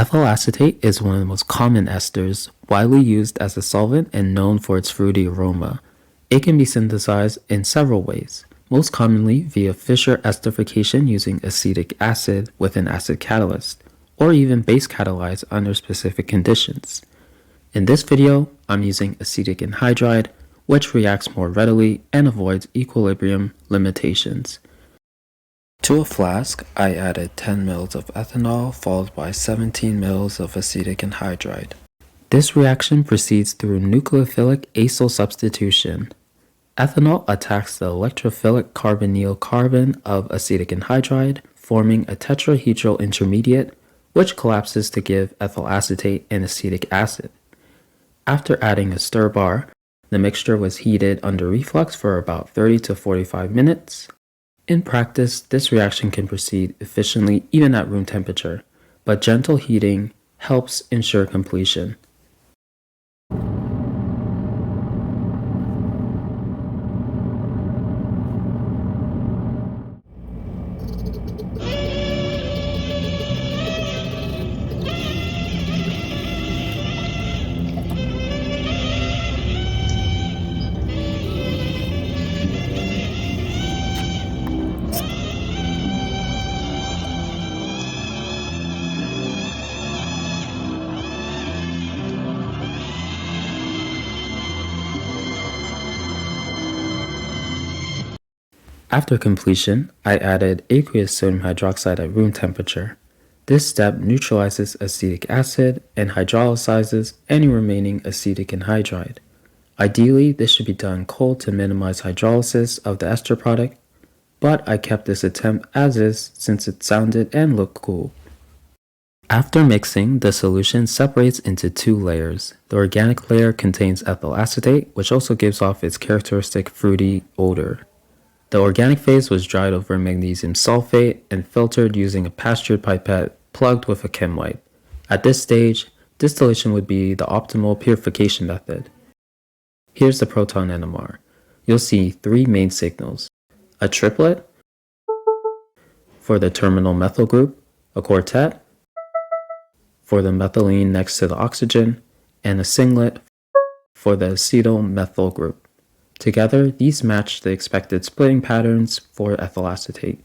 Ethyl acetate is one of the most common esters, widely used as a solvent and known for its fruity aroma. It can be synthesized in several ways, most commonly via Fischer esterification using acetic acid with an acid catalyst, or even base catalyzed under specific conditions. In this video, I'm using acetic anhydride, which reacts more readily and avoids equilibrium limitations. To a flask, I added 10 ml of ethanol followed by 17 ml of acetic anhydride. This reaction proceeds through nucleophilic acyl substitution. Ethanol attacks the electrophilic carbonyl carbon of acetic anhydride, forming a tetrahedral intermediate, which collapses to give ethyl acetate and acetic acid. After adding a stir bar, the mixture was heated under reflux for about 30 to 45 minutes. In practice, this reaction can proceed efficiently even at room temperature, but gentle heating helps ensure completion. After completion, I added aqueous sodium hydroxide at room temperature. This step neutralizes acetic acid and hydrolyzes any remaining acetic anhydride. Ideally, this should be done cold to minimize hydrolysis of the ester product, but I kept this attempt as is since it sounded and looked cool. After mixing, the solution separates into two layers. The organic layer contains ethyl acetate, which also gives off its characteristic fruity odor. The organic phase was dried over magnesium sulfate and filtered using a pastured pipette plugged with a chem wipe. At this stage, distillation would be the optimal purification method. Here's the proton NMR. You'll see three main signals: a triplet for the terminal methyl group, a quartet for the methylene next to the oxygen, and a singlet for the acetyl methyl group. Together, these match the expected splitting patterns for ethyl acetate.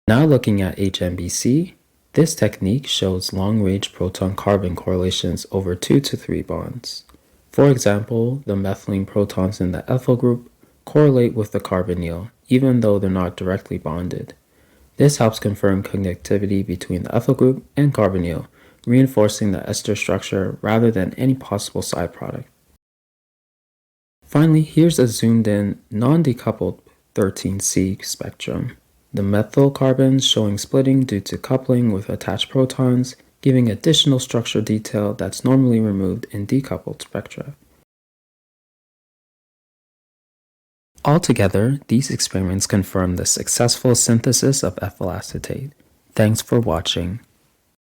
Now looking at HNBC, this technique shows long-range proton-carbon correlations over 2 to 3 bonds. For example, the methylene protons in the ethyl group correlate with the carbonyl, even though they're not directly bonded. This helps confirm connectivity between the ethyl group and carbonyl, reinforcing the ester structure rather than any possible side product. Finally, here's a zoomed-in, non-decoupled 13C spectrum. The methyl carbons showing splitting due to coupling with attached protons, giving additional structural detail that's normally removed in decoupled spectra. Altogether, these experiments confirm the successful synthesis of ethyl acetate. Thanks for watching.